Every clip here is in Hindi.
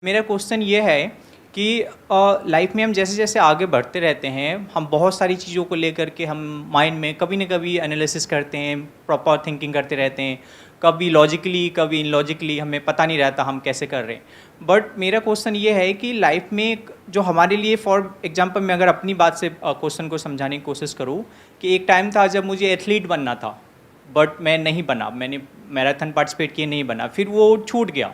मेरा क्वेश्चन ये है कि लाइफ में हम जैसे जैसे आगे बढ़ते रहते हैं, हम बहुत सारी चीज़ों को लेकर के हम माइंड में कभी न कभी एनालिसिस करते हैं, प्रॉपर थिंकिंग करते रहते हैं, कभी लॉजिकली कभी इनलॉजिकली, हमें पता नहीं रहता हम कैसे कर रहे हैं। बट मेरा क्वेश्चन ये है कि लाइफ में जो हमारे लिए, फॉर एग्जांपल मैं अगर अपनी बात से क्वेश्चन को समझाने की कोशिश करूँ, कि एक टाइम था जब मुझे एथलीट बनना था, बट मैं नहीं बना, मैंने मैराथन पार्टिसिपेट किए, नहीं बना, फिर वो छूट गया।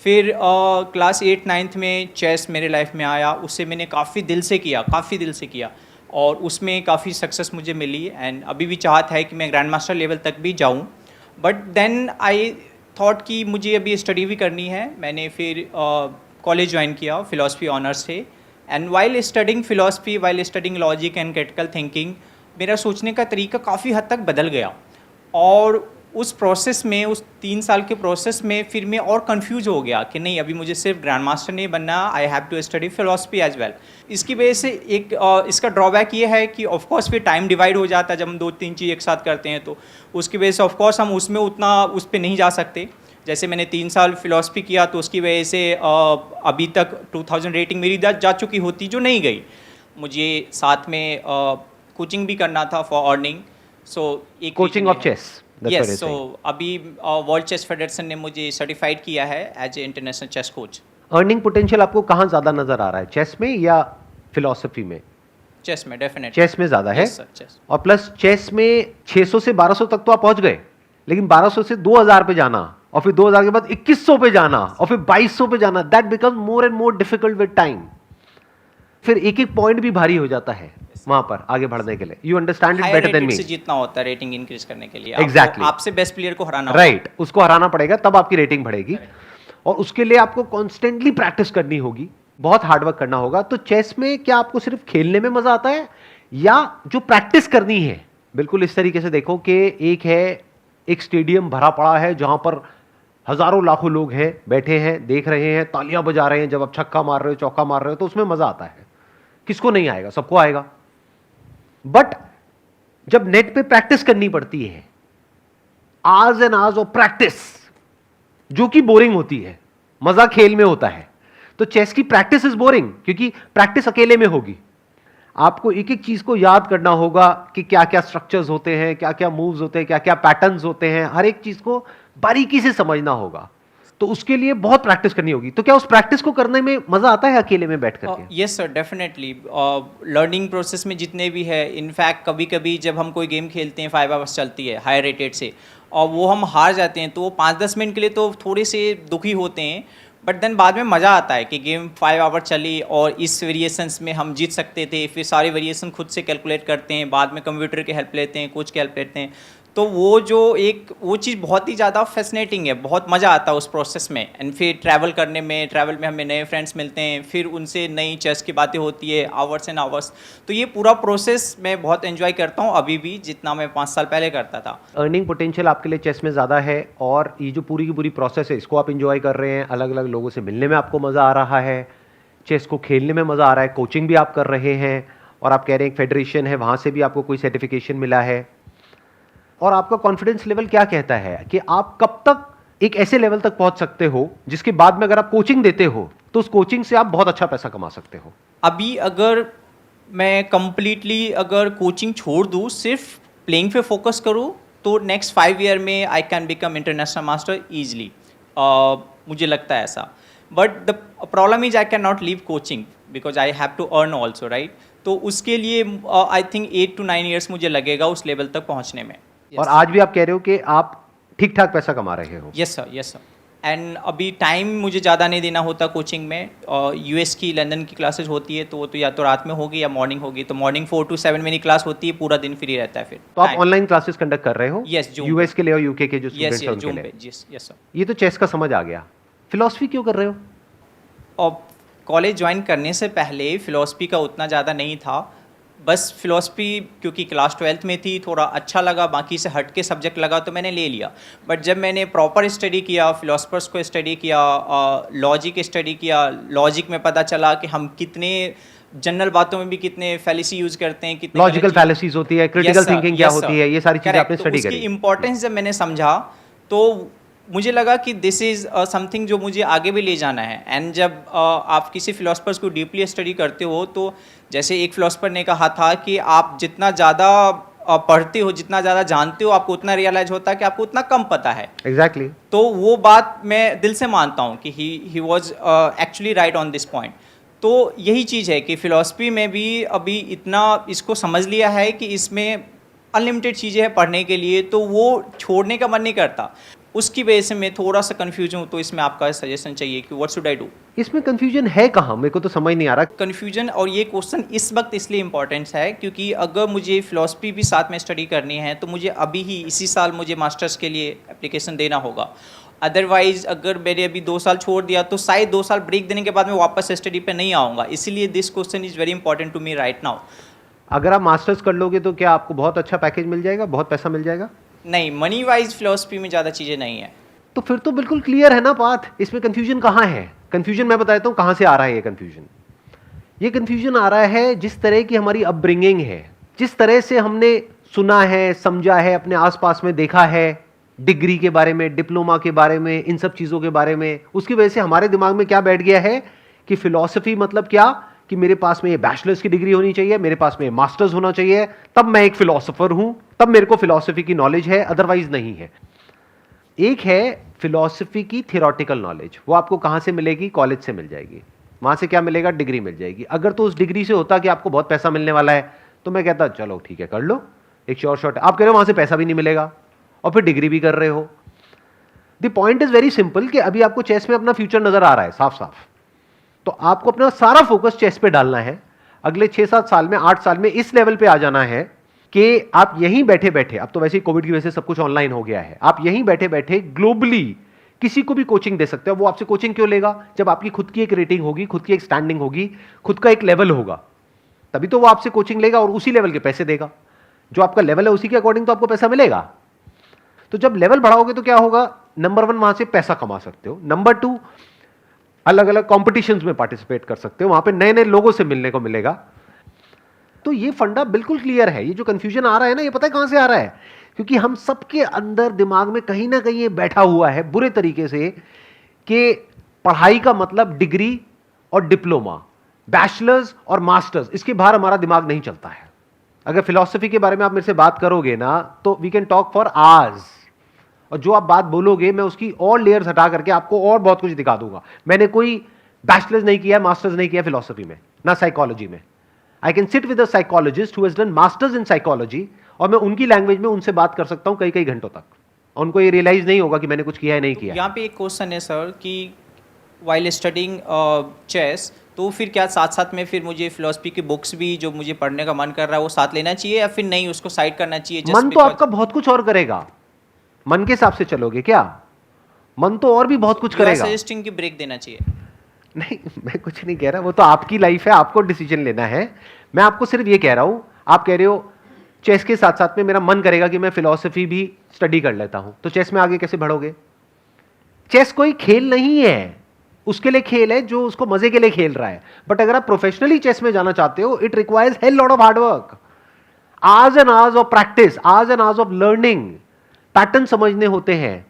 फिर क्लास 8-9 में चेस मेरे लाइफ में आया, उससे मैंने काफ़ी दिल से किया और उसमें काफ़ी सक्सेस मुझे मिली एंड अभी भी चाहत है कि मैं ग्रैंड मास्टर लेवल तक भी जाऊं। बट देन आई थॉट कि मुझे अभी स्टडी भी करनी है। मैंने फिर कॉलेज ज्वाइन किया फ़िलासफ़ी ऑनर्स से, and while studying philosophy, while studying logic and critical thinking, मेरा सोचने का तरीका काफ़ी हद तक बदल गया। और उस प्रोसेस में, उस 3 साल के प्रोसेस में फिर मैं और कंफ्यूज हो गया कि नहीं, अभी मुझे सिर्फ ग्रैंड मास्टर नहीं बनना, I have to study philosophy as well. इसकी वजह से एक इसका ड्रॉबैक ये है कि ऑफकोर्स फिर टाइम डिवाइड हो जाता है जब हम 2-3 चीज़ एक साथ करते हैं, तो उसकी वजह से ऑफकोर्स हम उसमें उतना उस पर नहीं जा सकते। जैसे मैंने 3 साल फिलोसफी किया तो उसकी वजह से अभी तक 2000 रेटिंग मेरी जा चुकी होती, जो नहीं गई। मुझे साथ में कोचिंग भी करना था फॉर अर्निंग, सो एक coaching of chess. Yes, so अभी वर्ल्ड चेस फेडरेशन ने मुझे सर्टिफाइड किया है as a international chess coach. Earning potential आपको कहाँ ज्यादा नजर आ रहा है, चेस में या फिलॉसफी में? चेस में डेफिनेटली। चेस में ज्यादा है। yes, sir, chess। और प्लस चेस में 600 से 1200 तक तो आप पहुंच गए, लेकिन 1200 से 2000 पे जाना और फिर 2000 के बाद 2100 पे जाना और फिर 2200 पे जाना, that become more and more difficult with time. फिर एक एक पॉइंट भी भारी हो जाता है वहां पर आगे बढ़ने के लिए। You understand it better than me. जितना होता है रेटिंग इंक्रीज करने के लिए, एग्जैक्टली आपसे बेस्ट प्लेयर को हराना, राइट, उसको हराना पड़ेगा, तब आपकी रेटिंग बढ़ेगी। और उसके लिए आपको कॉन्स्टेंटली प्रैक्टिस करनी होगी, बहुत हार्डवर्क करना होगा। तो चेस में क्या आपको सिर्फ खेलने में मजा आता है, या जो प्रैक्टिस करनी है, बिल्कुल इस तरीके से देखो कि एक है, एक स्टेडियम भरा पड़ा है जहां पर हजारों लाखों लोग हैं, बैठे हैं, देख रहे हैं, तालियां बजा रहे हैं जब आप छक्का मार रहे हो, चौका मार रहे हो, तो उसमें मजा आता है। किसको नहीं आएगा, सबको आएगा। बट जब नेट पे प्रैक्टिस करनी पड़ती है, hours and hours of practice, जो कि बोरिंग होती है, मजा खेल में होता है। तो चेस की प्रैक्टिस इज बोरिंग, क्योंकि प्रैक्टिस अकेले में होगी। आपको एक एक चीज को याद करना होगा कि क्या क्या स्ट्रक्चर्स होते हैं, क्या क्या मूव्स होते हैं, क्या क्या पैटर्न्स होते हैं, हर एक चीज को बारीकी से समझना होगा। तो उसके लिए बहुत प्रैक्टिस करनी होगी। तो क्या उस प्रैक्टिस को करने में मजा आता है अकेले में बैठ करके? Yes sir, definitely. Learning process में जितने भी है, इनफैक्ट कभी कभी जब हम कोई गेम खेलते हैं, 5 आवर्स चलती है हाई रेटेड से, और वो हम हार जाते हैं, तो वो 5-10 मिनट के लिए तो थोड़े से दुखी होते हैं, बट देन बाद में मज़ा आता है कि गेम 5 आवर चली और इस वेरिएशंस में हम जीत सकते थे। फिर सारे वेरिएशन खुद से कैलकुलेट करते हैं, बाद में कंप्यूटर की हेल्प लेते हैं, कोच की हेल्प लेते हैं। तो वो जो वो चीज़ बहुत ही ज़्यादा फैसिनेटिंग है, बहुत मज़ा आता है उस प्रोसेस में। एंड फिर ट्रैवल में हमें नए फ्रेंड्स मिलते हैं, फिर उनसे नई चेस की बातें होती है, आवर्स एंड आवर्स। तो ये पूरा प्रोसेस मैं बहुत एंजॉय करता हूँ अभी भी, जितना मैं 5 साल पहले करता था। अर्निंग पोटेंशियल आपके लिए चेस में ज़्यादा है, और ये जो पूरी की पूरी प्रोसेस है, इसको आप इंजॉय कर रहे हैं, अलग अलग लोगों से मिलने में आपको मज़ा आ रहा है, चेस को खेलने में मज़ा आ रहा है, कोचिंग भी आप कर रहे हैं, और आप कह रहे हैं एक फेडरेशन है, वहाँ से भी आपको कोई सर्टिफिकेशन मिला है। और आपका कॉन्फिडेंस लेवल क्या कहता है कि आप कब तक एक ऐसे लेवल तक पहुंच सकते हो जिसके बाद में अगर आप कोचिंग देते हो तो उस कोचिंग से आप बहुत अच्छा पैसा कमा सकते हो? अभी अगर मैं कंप्लीटली अगर कोचिंग छोड़ दूँ, सिर्फ प्लेइंग पे फोकस करूँ, तो नेक्स्ट 5 ईयर में I can become international master easily. मुझे लगता है ऐसा। But the problem is I can not leave coaching because I have to earn also, right? तो उसके लिए आई थिंक 8 to 9 ईयर्स मुझे लगेगा उस लेवल तक पहुँचने में। Yes. और आज भी आप कह रहे हो कि आप ठीक ठाक पैसा कमा रहे हो? Yes sir, yes sir. And अभी टाइम मुझे ज़्यादा नहीं देना होता कोचिंग में। यूएस की, लंदन की क्लासेस होती है, तो वो तो या तो रात में होगी या मॉर्निंग होगी। तो मॉर्निंग 4 to 7 मेरी क्लास होती है, पूरा दिन फ्री रहता है फिर। तो आप ऑनलाइन क्लासेस कंडक्ट कर रहे हो? यस, यूएस के लिए और यूके के जो स्टूडेंट्स हैं उनके लिए? Yes yes sir. ये तो चेस का समझ आ गया। फिलॉसफी क्यों कर रहे हो? और कॉलेज ज्वाइन करने से पहले फ़िलासफ़ी का उतना ज़्यादा नहीं था। बस फ़िलासफ़ी क्योंकि क्लास 12th में थी, थोड़ा अच्छा लगा, बाकी से हट के सब्जेक्ट लगा तो मैंने ले लिया। बट जब मैंने प्रॉपर स्टडी किया, फ़िलासफ़र्स को स्टडी किया, लॉजिक स्टडी किया, लॉजिक में पता चला कि हम कितने जनरल बातों में भी कितने फैलेसी यूज़ करते हैं, कितने लॉजिकल फैलेसीज होती है, क्रिटिकल थिंकिंग क्या होती है, ये सारी चीज़ें आपने स्टडी करी। उसकी इंपॉर्टेंस जब मैंने समझा, तो मुझे लगा कि दिस इज़ समथिंग जो मुझे आगे भी ले जाना है। एंड जब आप किसी फिलोसफर्स को डीपली स्टडी करते हो तो जैसे एक फिलोसफर ने कहा था कि आप जितना ज़्यादा पढ़ते हो, जितना ज़्यादा जानते हो, आपको उतना रियलाइज होता है कि आपको उतना कम पता है। एग्जैक्टली तो वो बात मैं दिल से मानता हूँ कि he was actually right on this point. तो यही चीज़ है कि फ़िलॉसफी में भी अभी इतना इसको समझ लिया है कि इसमें अनलिमिटेड चीज़ें हैं पढ़ने के लिए, तो वो छोड़ने का मन नहीं करता। उसकी वजह से मैं थोड़ा सा कन्फ्यूज हूँ, तो इसमें आपका सजेशन चाहिए कि व्हाट शुड आई डू। इसमें कंफ्यूजन है कहाँ, मेरे को तो समझ नहीं आ रहा। कन्फ्यूजन और ये क्वेश्चन इस वक्त इसलिए इम्पोर्टेंट है क्योंकि अगर मुझे फ़िलॉसफी भी साथ में स्टडी करनी है तो मुझे अभी ही इसी साल मुझे मास्टर्स के लिए एप्लीकेशन देना होगा। अदरवाइज अगर मैंने अभी 2 साल छोड़ दिया तो शायद 2 साल ब्रेक देने के बाद मैं वापस स्टडी पे नहीं आऊँगा। इसीलिए this question is very important to me right now. अगर आप मास्टर्स कर लोगे तो क्या आपको बहुत अच्छा पैकेज मिल जाएगा, बहुत पैसा मिल जाएगा? नहीं, मनी वाइज फ़िलॉसफी में ज़्यादा चीज़ें नहीं है। तो फिर तो बिल्कुल क्लियर है ना बात। इसमें कंफ्यूजन कहाँ है? कंफ्यूजन मैं बताता हूँ कहाँ से आ रहा है। ये कंफ्यूजन आ रहा है जिस तरह की हमारी अपब्रिंगिंग है, जिस तरह से हमने सुना है, समझा है, अपने आसपास में देखा है, डिग्री के बारे में, डिप्लोमा के बारे में, इन सब चीजों के बारे में, उसकी वजह से हमारे दिमाग में क्या बैठ गया है कि फिलॉसफी मतलब क्या, कि मेरे पास में ये बैचलर्स की डिग्री होनी चाहिए, मेरे पास में मास्टर्स होना चाहिए, तब मैं एक फिलोसोफर हूं, तब मेरे को फिलॉसफी की नॉलेज है, अदरवाइज नहीं है। एक है फिलॉसफी की थियोरेटिकल नॉलेज, वो आपको कहां से मिलेगी? कॉलेज से मिल जाएगी। वहां से क्या मिलेगा? डिग्री मिल जाएगी। अगर तो उस डिग्री से होता कि आपको बहुत पैसा मिलने वाला है तो मैं कहता चलो ठीक है कर लो, एक श्योर शॉट। आप कह रहे हो वहां से पैसा भी नहीं मिलेगा और फिर डिग्री भी कर रहे हो। The point is very simple कि अभी आपको चेस में अपना फ्यूचर नजर आ रहा है साफ साफ, तो आपको अपना सारा फोकस चेस पे डालना है। अगले 6-7 साल में, 8 साल में इस लेवल पे आ जाना है कि आप यहीं बैठे बैठे, अब तो वैसे ही कोविड की वजह से सब कुछ ऑनलाइन हो गया है, आप यहीं बैठे बैठे ग्लोबली किसी को भी कोचिंग दे सकते हो। वो आपसे कोचिंग क्यों लेगा? जब आपकी खुद की एक रेटिंग होगी, खुद की एक स्टैंडिंग होगी, खुद का एक लेवल होगा, तभी तो वो आपसे कोचिंग लेगा और उसी लेवल के पैसे देगा। जो आपका लेवल है उसी के अकॉर्डिंग तो आपको पैसा मिलेगा। तो जब लेवल बढ़ाओगे तो क्या होगा? नंबर 1 वहां से पैसा कमा सकते हो, नंबर 2 अलग अलग कॉम्पिटिशन्स में पार्टिसिपेट कर सकते हो, वहां पे नए नए लोगों से मिलने को मिलेगा। तो ये फंडा बिल्कुल क्लियर है। ये जो कंफ्यूजन आ रहा है ना, ये पता है कहां से आ रहा है? क्योंकि हम सबके अंदर दिमाग में कहीं ना कहीं ये बैठा हुआ है बुरे तरीके से कि पढ़ाई का मतलब डिग्री और डिप्लोमा, बैचलर्स और मास्टर्स, इसके बाहर हमारा दिमाग नहीं चलता है। अगर फिलॉसफी के बारे में आप मेरे से बात करोगे ना तो we can talk for hours, और जो आप बात बोलोगे मैं उसकी और लेयर्स हटा करके आपको और बहुत कुछ दिखा दूंगा। मैंने कोई बैचलर्स नहीं किया, मास्टर्स नहीं किया फिलॉसफी में, ना साइकोलॉजी में। I can sit with a psychologist who has done masters in psychology और मैं उनकी लैंग्वेज में उनसे बात कर सकता हूं कई कई घंटों तक, और उनको ये रियलाइज नहीं होगा कि मैंने कुछ किया है नहीं किया। यहाँ पे एक क्वेश्चन है सर कि वाइल स्टडिंग चेस, तो फिर क्या साथ साथ में फिर मुझे फिलोसफी की बुक्स भी जो मुझे पढ़ने का मन कर रहा है वो साथ लेना चाहिए या फिर नहीं, उसको साइड करना चाहिए? मन तो आपका बहुत कुछ और करेगा, मन के हिसाब से चलोगे क्या? मन तो और भी बहुत कुछ करेगा। सजेस्टिंग की ब्रेक देना चाहिए? नहीं, मैं कुछ नहीं कह रहा, वो तो आपकी लाइफ है, आपको डिसीजन लेना है। मैं आपको सिर्फ ये कह रहा हूं, आप कह रहे हो चेस के साथ साथ में मेरा मन करेगा कि मैं फिलॉसफी भी स्टडी कर लेता हूं, तो चेस में आगे कैसे बढ़ोगे? चेस कोई खेल नहीं है, उसके लिए खेल है जो उसको मजे के लिए खेल रहा है। बट अगर आप प्रोफेशनली चेस में जाना चाहते हो, it requires hell lot of hard work, hours and hours of practice, hours and hours of learning, pattern समझने होते हैं,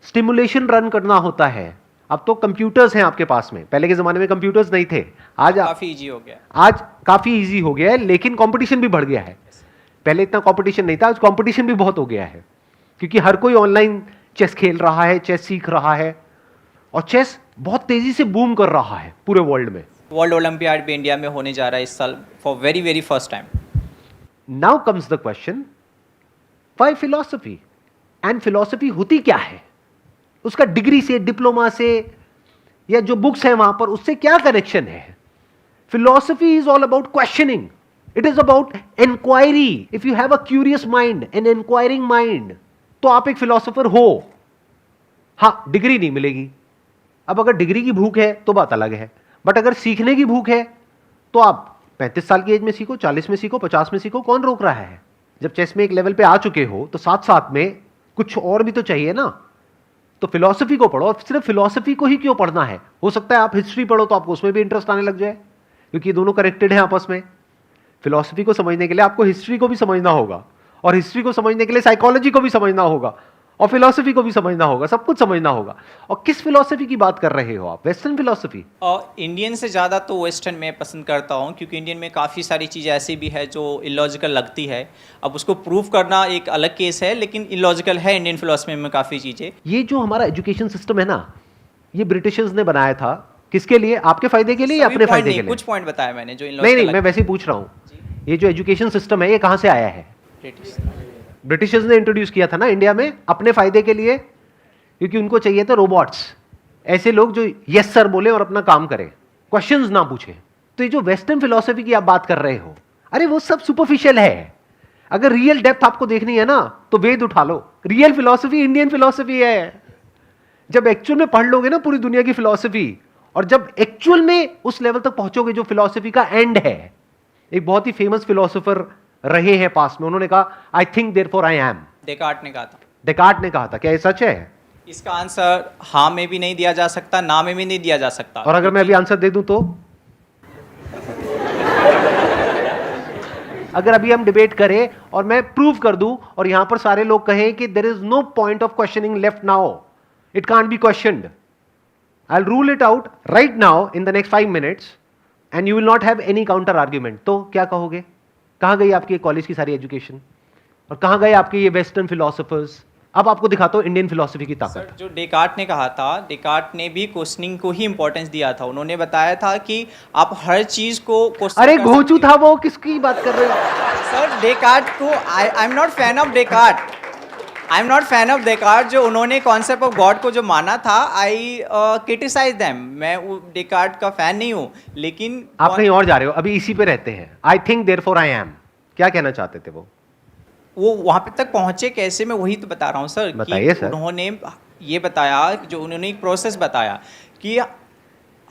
स्टिमुलेशन रन करना होता है। अब तो कंप्यूटर्स हैं आपके पास में, पहले के जमाने में कंप्यूटर्स नहीं थे। आज काफी इजी हो गया, आज काफी इजी हो गया है, लेकिन कंपटीशन भी बढ़ गया है। पहले इतना कंपटीशन नहीं था, आज कंपटीशन भी बहुत हो गया है, क्योंकि हर कोई ऑनलाइन चेस खेल रहा है, चेस सीख रहा है, और चेस बहुत तेजी से बूम कर रहा है पूरे वर्ल्ड में। वर्ल्ड ओलंपियाड भी इंडिया में होने जा रहा है इस साल for very very first time. Now comes the question, why philosophy? And philosophy होती क्या है? उसका डिग्री से, डिप्लोमा से, या जो बुक्स है वहां पर, उससे क्या कनेक्शन है? Philosophy is all about questioning, it is about inquiry. If you have a curious mind, an inquiring mind, तो आप एक फिलॉसफर हो। हां, डिग्री नहीं मिलेगी। अब अगर डिग्री की भूख है तो बात अलग है, बट अगर सीखने की भूख है तो आप 35 साल की एज में सीखो, 40 में सीखो, 50 में सीखो, कौन रोक रहा है? जब चेस में एक लेवल पे आ चुके हो तो साथ साथ में कुछ और भी तो चाहिए ना। तो फिलॉसफी को पढ़ो, और सिर्फ फिलॉसफी को ही क्यों पढ़ना है? हो सकता है आप हिस्ट्री पढ़ो तो आपको उसमें भी इंटरेस्ट आने लग जाए, क्योंकि ये दोनों कनेक्टेड हैं आपस में। फिलॉसफी को समझने के लिए आपको हिस्ट्री को भी समझना होगा, और हिस्ट्री को समझने के लिए साइकोलॉजी को भी समझना होगा, और फिलॉसफी को भी समझना होगा, सब कुछ समझना होगा। और किस फिलॉसफी की बात कर रहे हो आप? Western philosophy? और इंडियन से ज़्यादा तो वेस्टर्न में पसंद करता हूँ, क्योंकि इंडियन में काफ़ी सारी चीज़ें ऐसी भी है जो इलॉजिकल लगती है। अब उसको प्रूव करना एक अलग केस है, लेकिन इलॉजिकल है इंडियन फिलॉसफी में काफ़ी चीज़ें। ये जो हमारा एजुकेशन सिस्टम है ना, ये ब्रिटिशर्स ने बनाया था। किसके लिए? आपके फायदे के लिए या सभी अपने point फायदे नहीं, के लिए? कुछ पॉइंट बताया मैंने जो नहीं illogical नहीं, मैं वैसे ही पूछ रहा हूँ, जी। ये जो एजुकेशन सिस्टम है ये कहां से आया है? ब्रिटिश। ब्रिटिशर्स ने इंट्रोड्यूस किया था ना इंडिया में, अपने फायदे के लिए, क्योंकि उनको चाहिए था रोबोट्स, ऐसे लोग जो यस सर बोले और अपना काम करें, क्वेश्चंस ना पूछे। तो ये जो वेस्टर्न फिलॉसफी की आप बात कर रहे हो, अरे वो सब सुपरफिशियल है। अगर रियल डेप्थ आपको देखनी है ना तो वेद उठा लो। रियल फिलॉसफी इंडियन फिलॉसफी है। जब एक्चुअल में पढ़ लोगे ना पूरी दुनिया की फिलॉसफी, और जब एक्चुअल में उस लेवल तक पहुंचोगे जो फिलॉसफी का एंड है। एक बहुत ही फेमस फिलोसोफर रहे हैं पास्ट में, उन्होंने कहा I think therefore I am. Descartes ने कहा था। डेकार्ट ने कहा था, क्या ये सच है? इसका आंसर हाँ में भी नहीं दिया जा सकता, ना में भी नहीं दिया जा सकता। और अगर मैं अभी आंसर दे दूं तो? अगर अभी हम डिबेट करें और मैं प्रूव कर दूं और यहां पर सारे लोग कहें कि there is no point of questioning left now, it can't be questioned, I will rule it out right now in the next 5 minutes and you will not have any counter argument, तो क्या कहोगे? कहां गई आपकी कॉलेज की सारी एजुकेशन, और कहां गए आपके ये वेस्टर्न फिलोसोफर्स? अब आपको दिखाता हूं इंडियन फिलोसफी की ताकत। सर, जो डेकार्ट ने कहा था, डेकार्ट ने भी क्वेश्चनिंग को ही इंपॉर्टेंस दिया था। उन्होंने बताया था कि आप हर चीज को क्वेश्चन अरे कर घोचू सकते था वो, किसकी बात कर रहे हो? हो। सर, डेकार्ट को I am not fan of Descartes, I am not fan of Descartes. जो उन्होंने कॉन्सेप्ट ऑफ गॉड को जो माना था, आई क्रिटिसाइज देम। मैं डेकार्ट का फैन नहीं हूँ, लेकिन आप कहीं और जा रहे हो, अभी इसी पे रहते हैं। I think therefore I am, क्या कहना चाहते थे वो वहाँ पे तक पहुँचे कैसे, मैं वही तो बता रहा हूँ सर। बताइए कि सर। उन्होंने ये बताया, जो उन्होंने एक प्रोसेस बताया कि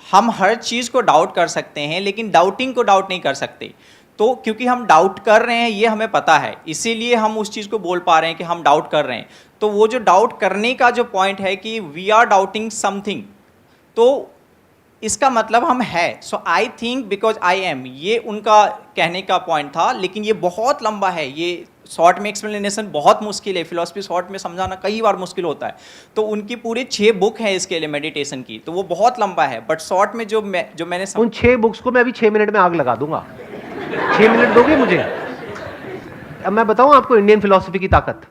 हम हर चीज़ को डाउट कर सकते हैं, लेकिन डाउटिंग को डाउट नहीं कर सकते। तो क्योंकि हम डाउट कर रहे हैं ये हमें पता है, इसीलिए हम उस चीज़ को बोल पा रहे हैं कि हम डाउट कर रहे हैं। तो वो जो डाउट करने का जो पॉइंट है कि वी आर डाउटिंग समथिंग, तो इसका मतलब हम है। So I think because I am, ये उनका कहने का पॉइंट था। लेकिन ये बहुत लंबा है, ये शॉर्ट में एक्सप्लेनेशन बहुत मुश्किल है। फिलॉसफी शॉर्ट में समझाना कई बार मुश्किल होता है। तो उनकी पूरी 6 बुक है इसके लिए मेडिटेशन की, तो वो बहुत लंबा है। बट शॉर्ट में जो मैंने उन 6 बुक्स को मैं अभी 6 मिनट में आग लगा दूंगा। 6 मिनट दोगे मुझे? अब मैं बताऊं आपको इंडियन फिलॉसफी की ताकत।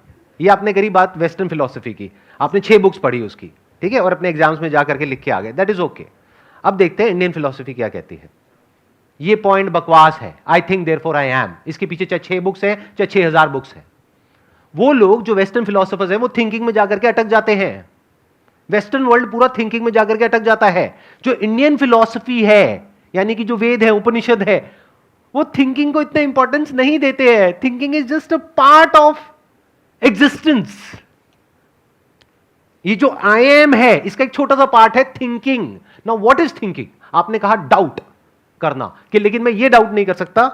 ये आपने करी बात वेस्टर्न फिलॉसफी की, आपने 6 बुक्स पढ़ी उसकी, ठीक है, और अपने एग्जाम्स में जाकर के लिख के आ गए, दैट इज ओके। अब देखते हैं इंडियन फिलॉसफी क्या कहती है। ये पॉइंट बकवास है, I think therefore I am. इसके पीछे चाहे 6 बुक्स है चाहे 6000 बुक्स है। वो लोग जो वेस्टर्न फिलोसोफर्स हैं वो थिंकिंग में जाकर के अटक जाते हैं। वेस्टर्न वर्ल्ड पूरा थिंकिंग में जाकर के अटक जाता है। जो इंडियन फिलॉसफी है, यानी कि जो वेद है, उपनिषद है, वो थिंकिंग को इतना इंपॉर्टेंस नहीं देते हैं। Thinking is just a part of existence. ये जो आई एम है इसका एक छोटा सा पार्ट है thinking. Now what is thinking? आपने कहा डाउट करना, कि लेकिन मैं ये डाउट नहीं कर सकता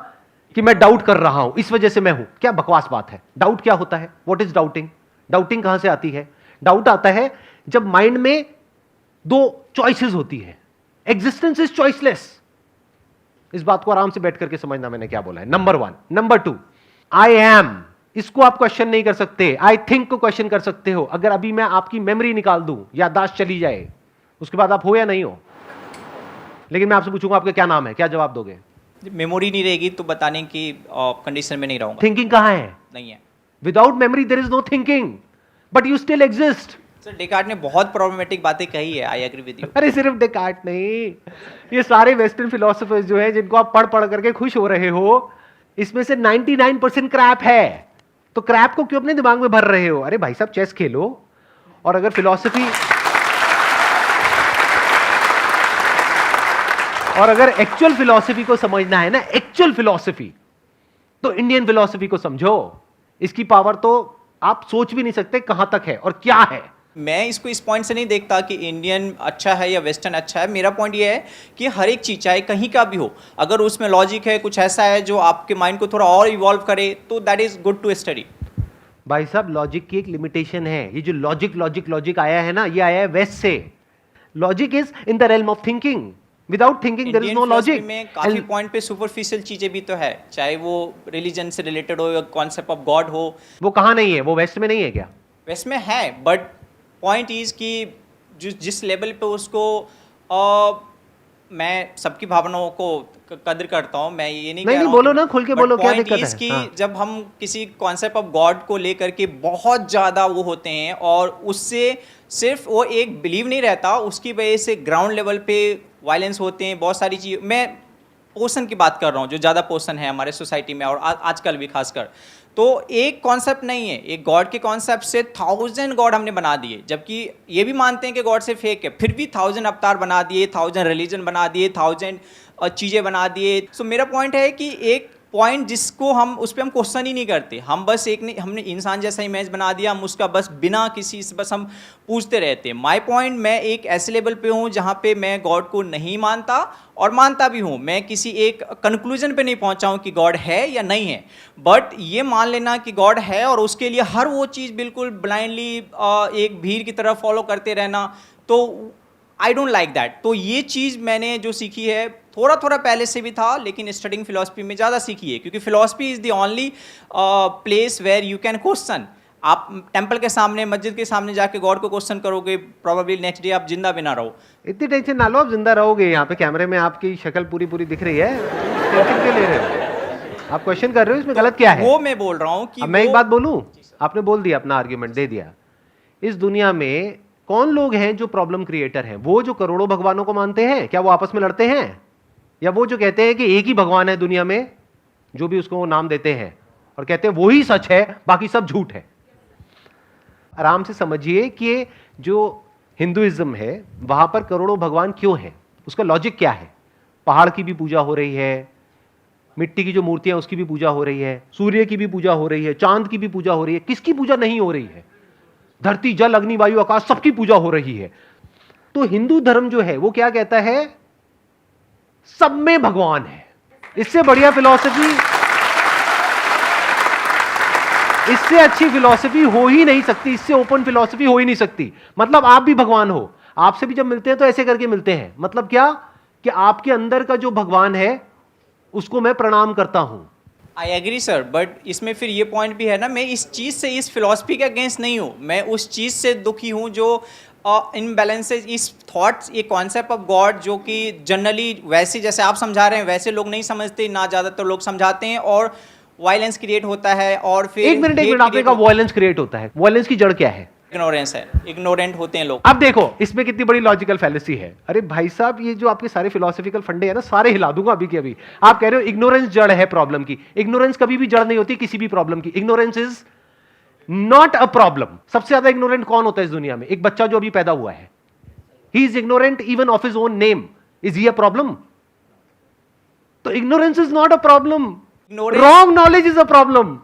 कि मैं डाउट कर रहा हूं इस वजह से मैं हूं। क्या बकवास बात है। डाउट क्या होता है? What is doubting? डाउटिंग कहां से आती है? डाउट आता है जब माइंड में 2 चॉइसेस होती है। Existence is choiceless. इस बात को आराम से बैठ करके समझना मैंने क्या बोला है। नंबर 1। नंबर 2, आई एम, इसको आप क्वेश्चन नहीं कर सकते। आई थिंक को क्वेश्चन कर सकते हो। अगर अभी मैं आपकी मेमोरी निकाल दूं, याददाश्त चली जाए, उसके बाद आप हो या नहीं हो। लेकिन मैं आपसे पूछूंगा आपका क्या नाम है, क्या जवाब दोगे? मेमोरी नहीं रहेगी तो बताने की कंडीशन में नहीं रहूंगा। थिंकिंग कहां है? नहीं है। Without memory there is no thinking, but you still exist. Sir, Descartes ने बहुत प्रॉब्लमेटिक बातें कही है, आई एग्री विद यू। अरे सिर्फ डेकार्ट नहीं, ये सारे वेस्टर्न फिलोसोफर्स जो है जिनको आप पढ़ पढ़ करके खुश हो रहे हो, इसमें से 99% क्रैप है। तो क्रैप को क्यों अपने दिमाग में भर रहे हो? अरे भाई साहब, चेस खेलो। और अगर फिलॉसफी और अगर एक्चुअल फिलॉसफी को समझना है ना, एक्चुअल फिलॉसफी, तो इंडियन फिलॉसफी को समझो। इसकी पावर तो आप सोच भी नहीं सकते कहां तक है और क्या है। मैं इसको इस पॉइंट से नहीं देखता कि इंडियन अच्छा है या वेस्टर्न अच्छा है। मेरा पॉइंट ये है कि हर एक चीज़ चाहे कहीं का भी हो, अगर उसमें लॉजिक है, कुछ ऐसा है जो आपके माइंड को थोड़ा और इवॉल्व करे, तो that is good to study. भाई साहब, लॉजिक की एक लिमिटेशन है। ये जो लॉजिक आया है ना, ये आया है वेस्ट से। Logic is in the realm of thinking. Without thinking there is no logic. में काफी पॉइंट पे सुपरफिशियल चीजें भी तो है, चाहे वो रिलीजन से रिलेटेड हो या कॉन्सेप्ट ऑफ गॉड हो। वो कहां नहीं है? वो वेस्ट में नहीं है क्या? वैसे में है, बट पॉइंट इज कि जिस लेवल पे उसको मैं सबकी भावनाओं को कदर करता हूँ, मैं ये नहीं कह रहा हूँ बोलो ना, खुल के बोलो, क्या दिक्कत है? कि हाँ। जब हम किसी कॉन्सेप्ट ऑफ गॉड को लेकर के बहुत ज़्यादा वो होते हैं और उससे सिर्फ वो एक बिलीव नहीं रहता, उसकी वजह से ग्राउंड लेवल पे वायलेंस होते हैं, बहुत सारी चीज़। मैं पोर्शन की बात कर रहा हूँ, जो ज़्यादा पोर्शन है हमारे सोसाइटी में और आजकल भी खासकर, तो एक कॉन्सेप्ट नहीं है, एक गॉड के कॉन्सेप्ट से 1000 गॉड हमने बना दिए, जबकि ये भी मानते हैं कि गॉड से फेक है, फिर भी 1000 अवतार बना दिए, 1000 रिलीजन बना दिए, 1000 चीज़ें बना दिए। सो मेरा पॉइंट है कि एक पॉइंट जिसको हम उस पर हम क्वेश्चन ही नहीं करते, हम बस एक नहीं, हमने इंसान जैसा इमेज बना दिया, हम उसका बस बिना किसी से बस हम पूछते रहते हैं। माय पॉइंट, मैं एक ऐसे लेवल पे हूँ जहाँ पे मैं गॉड को नहीं मानता और मानता भी हूँ, मैं किसी एक कंक्लूजन पे नहीं पहुँचा हूँ कि गॉड है या नहीं है, बट ये मान लेना कि गॉड है और उसके लिए हर वो चीज़ बिल्कुल ब्लाइंडली एक भीड़ की तरह फॉलो करते रहना, तो आई डोंट लाइक दैट। तो ये चीज़ मैंने जो सीखी है, थोड़ा थोड़ा पहले से भी था, लेकिन स्टडिंग फिलोसफी में ज़्यादा सीखी है, क्योंकि philosophy is the only place where you can question. आप टेंपल के सामने, मस्जिद के सामने जाके गॉड को क्वेश्चन करोगे, प्रोबेबली नेक्स्ट डे आप जिंदा भी ना रहो। इतनी टेंशन ना लो, आप जिंदा रहोगे। यहाँ पे कैमरे में आपकी शक्ल पूरी पूरी दिख रही है, टेंशन क्यों ले रहे हो? आप क्वेश्चन कर रहे हो, इसमें गलत क्या है? वो मैं बोल रहा हूँ कि अब मैं एक बात बोलूं, आपने बोल दिया, अपना आर्ग्यूमेंट दे दिया। इस दुनिया में कौन लोग हैं जो प्रॉब्लम क्रिएटर हैं? वो जो करोड़ों भगवानों को मानते हैं, क्या वो आपस में लड़ते हैं? या वो जो कहते हैं कि एक ही भगवान है दुनिया में, जो भी उसको नाम देते हैं, और कहते हैं वो ही सच है, बाकी सब झूठ है? आराम से समझिए कि जो हिंदुइज्म है वहां पर करोड़ों भगवान क्यों हैं, उसका लॉजिक क्या है। पहाड़ की भी पूजा हो रही है, मिट्टी की जो मूर्तियां उसकी भी पूजा हो रही है, सूर्य की भी पूजा हो रही है, चांद की भी पूजा हो रही है। किसकी पूजा नहीं हो रही है? धरती, जल, अग्नि, वायु, आकाश, सबकी पूजा हो रही है। तो हिंदू धर्म जो है वो क्या कहता है? सब में भगवान है। इससे बढ़िया फिलॉसफी, इससे अच्छी फिलॉसफी हो ही नहीं सकती, इससे ओपन फिलॉसफी हो ही नहीं सकती। मतलब आप भी भगवान हो, आपसे भी जब मिलते हैं तो ऐसे करके मिलते हैं। मतलब क्या? कि आपके अंदर का जो भगवान है उसको मैं प्रणाम करता हूं। आई एग्री सर, बट इसमें फिर ये पॉइंट भी है ना, मैं इस चीज़ से, इस फिलॉसफी के अगेंस्ट नहीं हूँ, मैं उस चीज़ से दुखी हूँ जो इनबैलेंसेज, इस थॉट्स, ये कॉन्सेप्ट ऑफ गॉड जो कि जनरली वैसे जैसे आप समझा रहे हैं वैसे लोग नहीं समझते ना, ज़्यादातर लोग समझाते हैं और वायलेंस क्रिएट होता है। और फिर एक मिनट आपने कहा वायलेंस क्रिएट होता है, वायलेंस की जड़ क्या है? इग्नोरेंस है, इग्नोरेंट होते हैं लोग। अब देखो इसमें कितनी बड़ी लॉजिकल फैलेसी है। अरे भाई साहब, ये जो आपके सारे फिलोसफिकल फंडे हैं ना, सारे हिला दूंगा अभी के अभी। आप कह रहे हो इग्नोरेंस जड़ है प्रॉब्लम की। इग्नोरेंस कभी भी जड़ नहीं होती किसी भी प्रॉब्लम की। Ignorance is not a problem. सबसे ज्यादा इग्नोरेंट कौन होता है इस दुनिया में? एक बच्चा जो अभी पैदा हुआ है, he is ignorant even of his own name. Is he a problem? तो ignorance is not a problem, wrong knowledge is a problem.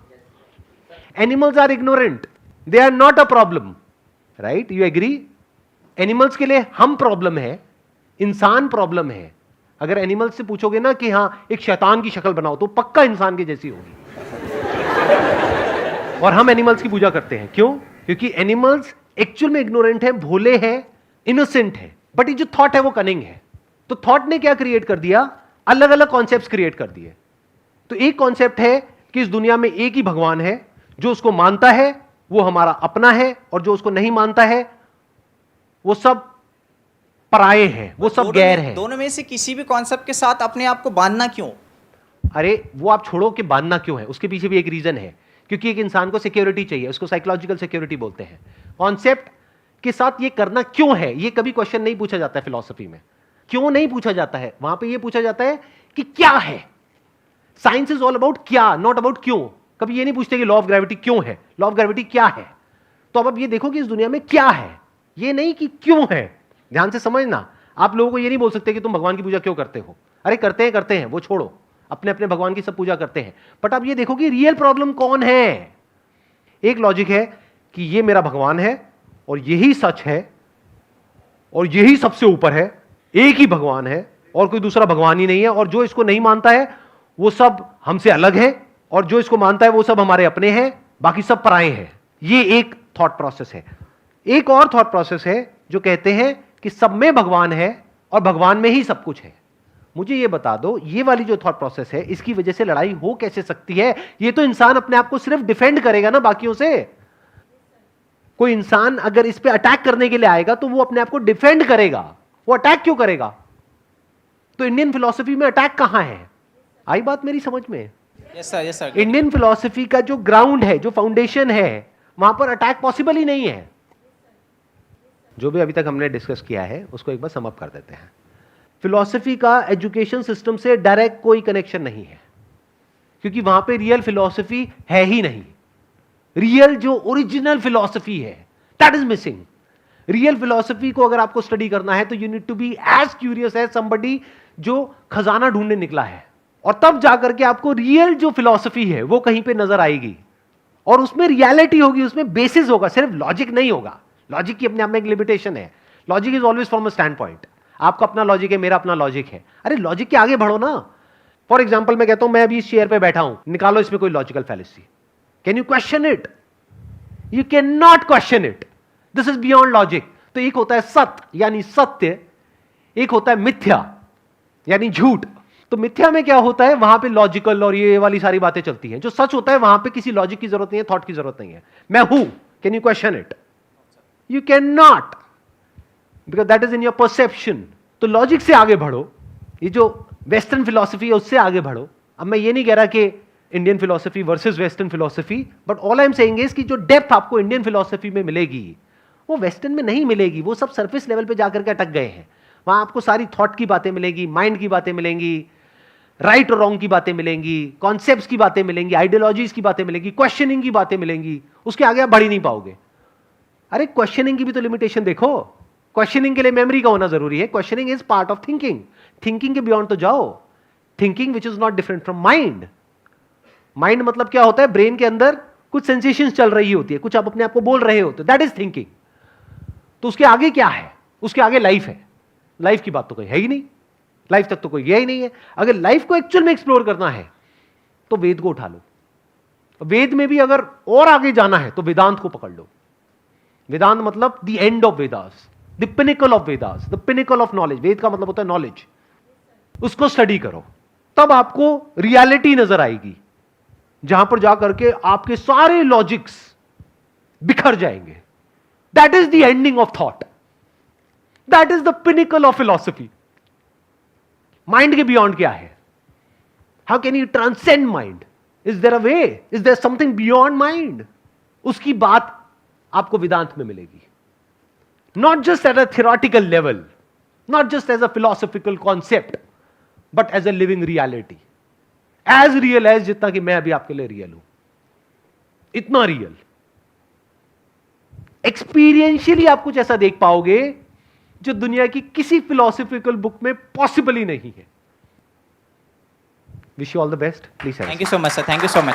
Animals are ignorant, they are not a problem, right? You agree? Animals के लिए हम प्रॉब्लम है, इंसान प्रॉब्लम है। अगर एनिमल्स से पूछोगे ना कि हां एक शैतान की शक्ल बनाओ, तो पक्का इंसान की जैसी होगी। और हम एनिमल्स की पूजा करते हैं, क्यों? क्योंकि एनिमल्स एक्चुअल में इग्नोरेंट है, भोले हैं, इनोसेंट है। बट ये जो थॉट है वो कनिंग है। तो थॉट ने क्या क्रिएट कर दिया? अलग अलग कॉन्सेप्ट्स क्रिएट कर दिए। तो एक कॉन्सेप्ट है कि इस दुनिया में एक ही भगवान है, जो उसको मानता है वो हमारा अपना है, और जो उसको नहीं मानता है वो सब पराये हैं, वो सब गैर हैं। दोनों में से किसी भी कॉन्सेप्ट के साथ अपने आप को बांधना क्यों? अरे वो आप छोड़ो कि बांधना क्यों है, उसके पीछे भी एक रीजन है। क्योंकि एक इंसान को सिक्योरिटी चाहिए, उसको साइकोलॉजिकल सिक्योरिटी बोलते हैं। कॉन्सेप्ट के साथ ये करना क्यों है, ये कभी क्वेश्चन नहीं पूछा जाता है फिलॉसफी में। क्यों नहीं पूछा जाता है? वहां पे ये पूछा जाता है कि क्या है। साइंस इज ऑल अबाउट क्या, नॉट अबाउट क्यों। कभी ये नहीं पूछते कि लॉ ऑफ ग्रेविटी क्यों है, लॉ ऑफ ग्रेविटी क्या है। तो अब ये देखो कि इस दुनिया में क्या है, ये नहीं कि क्यों है। ध्यान से समझना, आप लोगों को ये नहीं बोल सकते कि तुम भगवान की पूजा क्यों करते हो। अरे करते हैं, वो छोड़ो, अपने अपने भगवान की सब पूजा करते हैं। बट अब ये देखो कि रियल प्रॉब्लम कौन है। एक लॉजिक है कि ये मेरा भगवान है और यही सच है और यही सबसे ऊपर है, एक ही भगवान है और कोई दूसरा भगवान ही नहीं है। और जो इसको नहीं मानता है वो सब हमसे अलग है, और जो इसको मानता है वो सब हमारे अपने हैं, बाकी सब पराए हैं। ये एक थॉट प्रोसेस है। एक और थॉट प्रोसेस है जो कहते हैं कि सब में भगवान है और भगवान में ही सब कुछ है। मुझे ये बता दो, ये वाली जो थॉट प्रोसेस है, इसकी वजह से लड़ाई हो कैसे सकती है? ये तो इंसान अपने आप को सिर्फ डिफेंड करेगा ना बाकियों से। कोई इंसान अगर इस पे अटैक करने के लिए आएगा तो वो अपने आप को डिफेंड करेगा, वो अटैक क्यों करेगा? तो इंडियन फिलॉसफी में अटैक कहां है? आई बात मेरी समझ में? Yes sir. इंडियन फिलॉसफी का जो ग्राउंड है, जो फाउंडेशन है, वहां पर अटैक पॉसिबल ही नहीं है। जो भी अभी तक हमने डिस्कस किया है उसको एक बार सम अप कर देते हैं। फिलॉसफी का एजुकेशन सिस्टम से डायरेक्ट कोई कनेक्शन नहीं है, क्योंकि वहां पे रियल फिलॉसफी है ही नहीं। रियल जो ओरिजिनल फिलॉसफी है that is missing. Real philosophy को अगर आपको स्टडी करना है तो you need to be as curious as somebody जो खजाना ढूंढने निकला है, और तब जाकर के आपको रियल जो फिलॉसफी है वो कहीं पे नजर आएगी, और उसमें रियलिटी होगी, उसमें बेसिस होगा, सिर्फ लॉजिक नहीं होगा। लॉजिक की अपने आप में एक लिमिटेशन है। Logic is always from a stand point. आपका अपना लॉजिक है, मेरा अपना लॉजिक है। अरे लॉजिक के आगे बढ़ो ना। फॉर एग्जाम्पल मैं कहता हूं मैं अभी इस चेयर पे बैठा हूं, निकालो इसमें कोई logical fallacy. Can you question it? You can not question it. This is beyond logic. तो एक होता है सत्य यानी सत्य, एक होता है मिथ्या यानी झूठ। तो मिथ्या में क्या होता है, वहां पे लॉजिकल और ये वाली सारी बातें चलती हैं। जो सच होता है वहां पे किसी लॉजिक की जरूरत नहीं है, थॉट की जरूरत नहीं है। मैं हूं, can you question it? You can not, because that is in your perception. तो लॉजिक से आगे बढ़ो, ये जो वेस्टर्न फिलॉसफी है उससे आगे बढ़ो। अब मैं ये नहीं कह रहा कि Indian philosophy versus western philosophy, but all I am saying is कि जो डेप्थ आपको इंडियन फिलॉसफी में मिलेगी वो वेस्टर्न में नहीं मिलेगी। वो सब सरफेस लेवल पे जाकर के अटक गए हैं। वहां आपको सारी थॉट की बातें मिलेगी, माइंड की बातें मिलेंगी, राइट और रॉन्ग की बातें मिलेंगी, कॉन्सेप्ट्स की बातें मिलेंगी, आइडियोलॉजीज की बातें मिलेंगी, क्वेश्चनिंग की बातें मिलेंगी। उसके आगे आप बढ़ ही नहीं पाओगे। अरे क्वेश्चनिंग की भी तो लिमिटेशन देखो। क्वेश्चनिंग के लिए मेमोरी का होना जरूरी है। Questioning is part of thinking. Thinking के बियॉन्ड तो जाओ। Thinking which is not different from mind. Mind मतलब क्या होता है, ब्रेन के अंदर कुछ सेंसेशंस चल रही होती है, कुछ आप अपने आप को बोल रहे होते, दैट इज थिंकिंग। तो उसके आगे क्या है? उसके आगे लाइफ है। लाइफ की बात तो कोई है ही नहीं, लाइफ तक तो कोई गया ही नहीं है। अगर लाइफ को एक्चुअल में एक्सप्लोर करना है तो वेद को उठा लो। वेद में भी अगर और आगे जाना है तो वेदांत को पकड़ लो। वेदांत मतलब the end of Vedas, the pinnacle of Vedas, the pinnacle of knowledge. Veda का मतलब होता है नॉलेज। उसको स्टडी करो, तब आपको रियलिटी नजर आएगी, जहां पर जाकर के आपके सारे लॉजिक्स बिखर जाएंगे। That is the ending of thought, that is the pinnacle of philosophy. Mind के बियॉन्ड क्या है? How can you transcend mind? Is there a way? Is there something beyond mind? उसकी बात आपको वेदांत में मिलेगी। Not just at a theoretical level, not just as a philosophical concept, but as a living reality. As real as जितना कि मैं अभी आपके लिए रियल हूं, इतना रियल। एक्सपीरियंशियली आप कुछ ऐसा देख पाओगे जो दुनिया की किसी फिलोसॉफिकल बुक में पॉसिबल ही नहीं है। Wish you all the best. Please thank you so much sir, thank you so much.